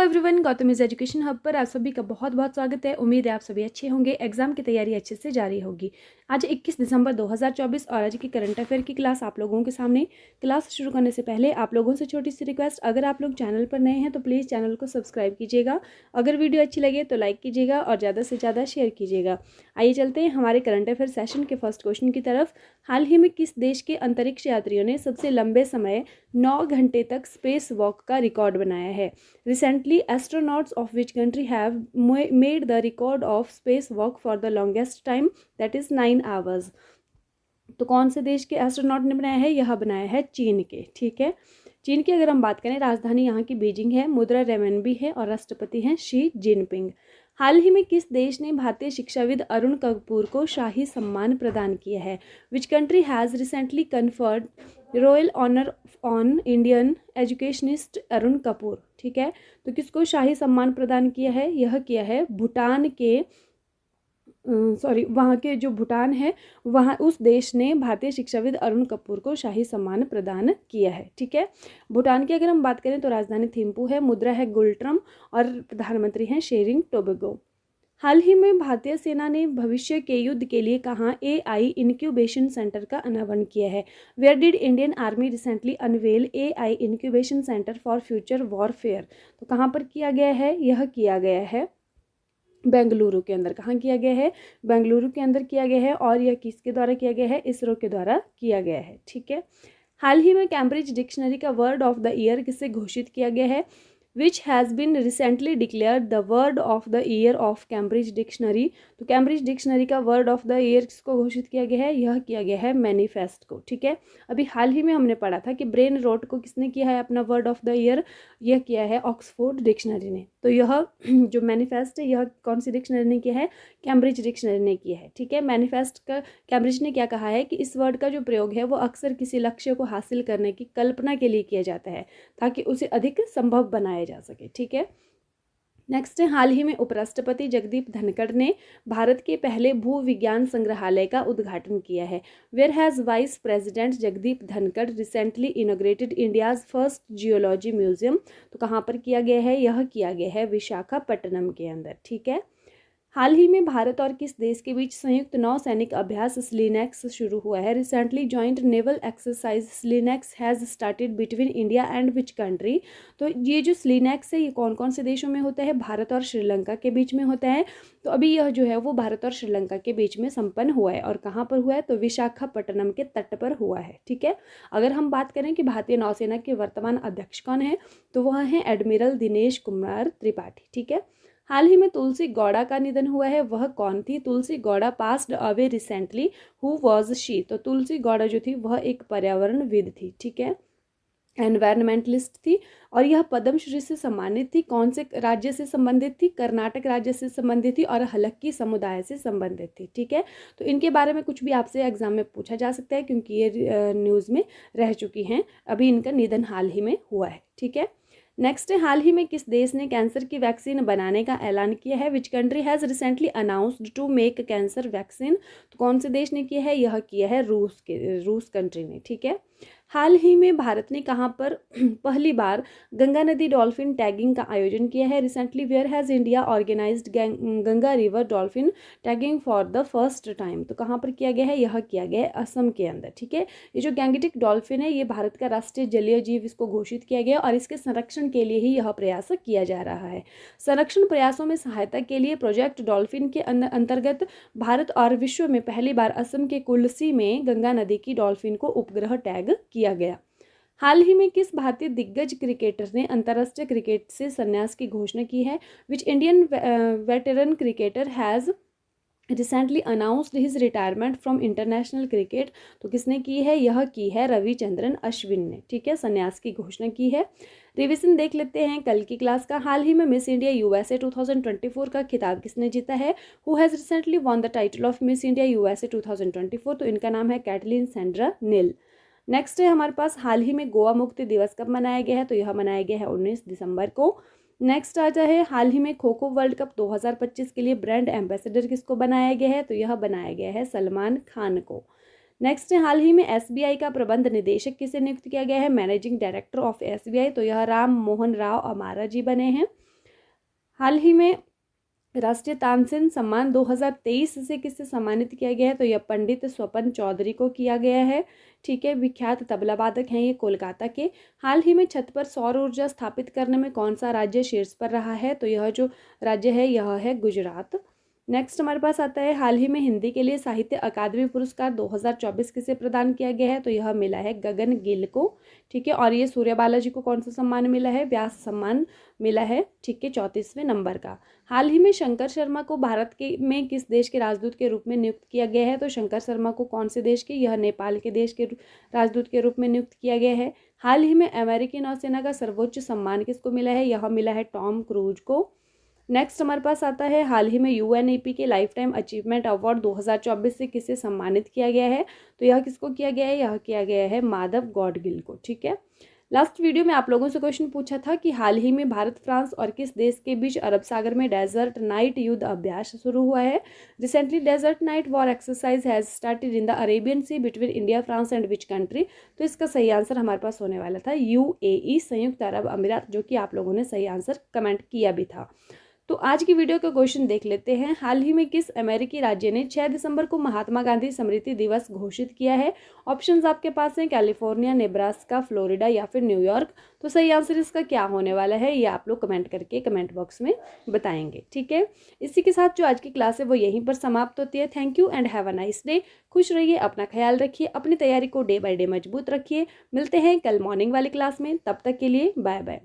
Everyone, Gautam is education hub पर आप सभी का बहुत बहुत स्वागत है। उम्मीद है आप सभी अच्छे होंगे, एग्जाम की तैयारी अच्छे से जारी होगी। आज 21 दिसंबर 2024 और आज की करंट अफेयर की क्लास आप लोगों के सामने। क्लास शुरू करने से पहले आप लोगों से छोटी सी रिक्वेस्ट, अगर आप लोग चैनल पर नए हैं तो प्लीज़ चैनल को सब्सक्राइब कीजिएगा। अगर वीडियो अच्छी लगे तो लाइक कीजिएगा और ज़्यादा से ज़्यादा शेयर कीजिएगा। आइए चलते हैं हमारे करंट अफेयर सेशन के फर्स्ट क्वेश्चन की तरफ। हाल ही में किस देश के अंतरिक्ष यात्रियों ने सबसे लंबे समय 9 घंटे तक स्पेस वॉक का रिकॉर्ड बनाया है? Recently, astronauts of which country have made the record of spacewalk for the longest time, that is 9 hours. तो कौन से देश के एस्ट्रोनॉट ने बनाया है? यह बनाया है चीन के। ठीक है, चीन की अगर हम बात करें, राजधानी यहाँ की बीजिंग है, मुद्रा रेमनबी है और राष्ट्रपति हैं शी जिनपिंग। हाल ही में किस देश ने भारतीय शिक्षाविद अरुण कपूर को शाही सम्मान प्रदान किया है? Which country has recently conferred royal honour on Indian educationist Arun Kapoor? ठीक है, तो किसको शाही सम्मान प्रदान किया है? यह किया है भूटान के वहाँ के जो भूटान है, वहाँ उस देश ने भारतीय शिक्षाविद अरुण कपूर को शाही सम्मान प्रदान किया है। ठीक है, भूटान की अगर हम बात करें तो राजधानी थिम्पू है, मुद्रा है गुल्ट्रम और प्रधानमंत्री हैं शेरिंग टोबैगो। हाल ही में भारतीय सेना ने भविष्य के युद्ध के लिए कहाँ AI इनक्यूबेशन सेंटर का अनावरण किया है? Where did Indian army recently unveil AI incubation centre for future warfare? तो कहाँ पर किया गया है? यह किया गया है बेंगलुरु के अंदर। कहाँ किया गया है? बेंगलुरु के अंदर किया गया है। और यह किसके द्वारा किया गया है? इसरो के द्वारा किया गया है। ठीक है, हाल ही में कैम्ब्रिज डिक्शनरी का वर्ड ऑफ द ईयर किससे घोषित किया गया है? Which has been recently declared the word of the year of Cambridge dictionary? तो कैम्ब्रिज डिक्शनरी का वर्ड ऑफ द ईयर किसको घोषित किया गया है? यह किया गया है मैनिफेस्ट को। ठीक है, अभी हाल ही में हमने पढ़ा था कि ब्रेन रोट को किसने किया है अपना वर्ड ऑफ द ईयर? यह किया है ऑक्सफोर्ड डिक्शनरी ने। तो यह जो मैनिफेस्ट है, यह कौन सी डिक्शनरी ने किया है? कैम्ब्रिज डिक्शनरी ने किया है। ठीक है, मैनिफेस्ट का कैम्ब्रिज ने क्या कहा है कि इस वर्ड का जो प्रयोग है वो अक्सर किसी लक्ष्य को हासिल करने की कल्पना के लिए किया जाता है ताकि उसे अधिक संभव बनाया जा सके। ठीक है, नेक्स्ट है, हाल ही में उपराष्ट्रपति जगदीप धनखड़ ने भारत के पहले भू विज्ञान संग्रहालय का उद्घाटन किया है। Where has vice president Jagdeep Dhankhar recently inaugurated India's first geology museum? तो कहाँ पर किया गया है? यह किया गया है विशाखापट्टनम के अंदर। ठीक है, हाल ही में भारत और किस देश के बीच संयुक्त नौसैनिक अभ्यास स्लिनेक्स शुरू हुआ है? Recently joint naval exercise SLINEX has started between India and which country? तो ये जो स्लिनेक्स है, ये कौन कौन से देशों में होता है? भारत और श्रीलंका के बीच में होता है। तो अभी यह जो है वो भारत और श्रीलंका के बीच में संपन्न हुआ है। और कहाँ पर हुआ है? तो विशाखापट्टनम के तट पर हुआ है। ठीक है, अगर हम बात करें कि भारतीय नौसेना के वर्तमान अध्यक्ष कौन है, तो वह है एडमिरल दिनेश कुमार त्रिपाठी। ठीक है, हाल ही में तुलसी गौड़ा का निधन हुआ है, वह कौन थी? Tulsi Gowda passed away recently, who was she? तो तुलसी गौड़ा जो थी वह एक पर्यावरणविद थी। ठीक है, एनवायरमेंटलिस्ट थी और यह पद्मश्री से सम्मानित थी। कौन से राज्य से संबंधित थी? कर्नाटक राज्य से संबंधित थी और हलक्की समुदाय से संबंधित थी। ठीक है, तो इनके बारे में कुछ भी आपसे एग्जाम में पूछा जा सकता है क्योंकि ये न्यूज़ में रह चुकी हैं। अभी इनका निधन हाल ही में हुआ है। ठीक है, नेक्स्ट है, हाल ही में किस देश ने कैंसर की वैक्सीन बनाने का ऐलान किया है? Which country has recently announced to make cancer vaccine? तो कौन से देश ने किया है? यह किया है रूस कंट्री ने। ठीक है, हाल ही में भारत ने कहाँ पर पहली बार गंगा नदी डॉल्फिन टैगिंग का आयोजन किया है? Recently where has India organised Ganga river dolphin tagging for the first time? तो कहाँ पर किया गया है? यह किया गया है असम के अंदर। ठीक है, ये जो गैंगेटिक डॉल्फिन है, ये भारत का राष्ट्रीय जलीय जीव, इसको घोषित किया गया और इसके संरक्षण के लिए ही यह प्रयास किया जा रहा है। संरक्षण प्रयासों में सहायता के लिए प्रोजेक्ट डॉल्फिन के अंतर्गत भारत और विश्व में पहली बार असम के कुल्सी में गंगा नदी की डॉल्फिन को उपग्रह टैग किया गया। हाल ही में किस भारतीय दिग्गज क्रिकेटर ने अंतर्राष्ट्रीय क्रिकेट से संन्यास की घोषणा की है? Which Indian veteran cricketer has recently announced his retirement from international cricket? तो किसने की है? यह की है रविचंद्रन अश्विन ने। ठीक है, संन्यास की घोषणा की है। रिविजन देख लेते हैं कल की क्लास का। हाल ही में मिस इंडिया USA 2024 का खिताब किसने जीता है? Who has recently won the title of miss India USA 2024? तो इनका नाम है कैटलिन सेंड्रा नील। नेक्स्ट है हमारे पास, हाल ही में गोवा मुक्ति दिवस कब मनाया गया है? तो यह मनाया गया है 19 दिसंबर को। नेक्स्ट आता है, हाल ही में खो खो वर्ल्ड कप 2025 के लिए ब्रांड एम्बेसडर किसको बनाया गया है? तो यह बनाया गया है सलमान खान को। नेक्स्ट है, हाल ही में SBI का प्रबंध निदेशक किसे नियुक्त किया गया है? Managing director of SBI? तो यह राम मोहन राव अमारा जी बने हैं। हाल ही में राष्ट्रीय तानसेन सम्मान 2023 से किससे सम्मानित किया गया है? तो यह पंडित स्वपन चौधरी को किया गया है। ठीक है, विख्यात तबला वादक हैं ये कोलकाता के। हाल ही में छत पर सौर ऊर्जा स्थापित करने में कौन सा राज्य शीर्ष पर रहा है? तो यह जो राज्य है यह है गुजरात। नेक्स्ट हमारे पास आता है, हाल ही में हिंदी के लिए साहित्य अकादमी पुरस्कार 2024 किसे प्रदान किया गया है? तो यह मिला है गगन गिल को। ठीक है, और ये सूर्य बालाजी को कौन सा सम्मान मिला है? व्यास सम्मान मिला है। ठीक है, 34वें नंबर का। हाल ही में शंकर शर्मा को भारत के में किस देश के राजदूत के रूप में नियुक्त किया गया है? तो शंकर शर्मा को कौन से देश के? यह नेपाल के देश के राजदूत के रूप में नियुक्त किया गया है। हाल ही में अमेरिकी नौसेना का सर्वोच्च सम्मान किसको मिला है? यह मिला है टॉम क्रूज को। नेक्स्ट हमारे पास आता है, हाल ही में यूएनईपी के लाइफ टाइम अचीवमेंट अवार्ड 2024 से किसे सम्मानित किया गया है? तो यह किसको किया गया है? यह किया गया है माधव गॉडगिल को। ठीक है, लास्ट वीडियो में आप लोगों से क्वेश्चन पूछा था कि हाल ही में भारत, फ्रांस और किस देश के बीच अरब सागर में डेजर्ट नाइट युद्ध अभ्यास शुरू हुआ है? Recently desert knight war exercise has started in the Arabian sea between India, France and which country? तो इसका सही आंसर हमारे पास होने वाला था यूएई, संयुक्त अरब अमीरात, जो कि आप लोगों ने सही आंसर कमेंट किया भी था। तो आज की वीडियो का क्वेश्चन देख लेते हैं। हाल ही में किस अमेरिकी राज्य ने 6 दिसंबर को महात्मा गांधी स्मृति दिवस घोषित किया है? ऑप्शंस आपके पास हैं कैलिफोर्निया, नेब्रास्का, फ्लोरिडा या फिर न्यूयॉर्क। तो सही आंसर इसका क्या होने वाला है ये आप लोग कमेंट करके कमेंट बॉक्स में बताएंगे। ठीक है, इसी के साथ जो आज की क्लास है वो यहीं पर समाप्त होती है। Thank you and have a nice day. खुश रहिए, अपना ख्याल रखिए, अपनी तैयारी को डे बाय डे मजबूत रखिए। मिलते हैं कल मॉर्निंग वाली क्लास में, तब तक के लिए बाय बाय।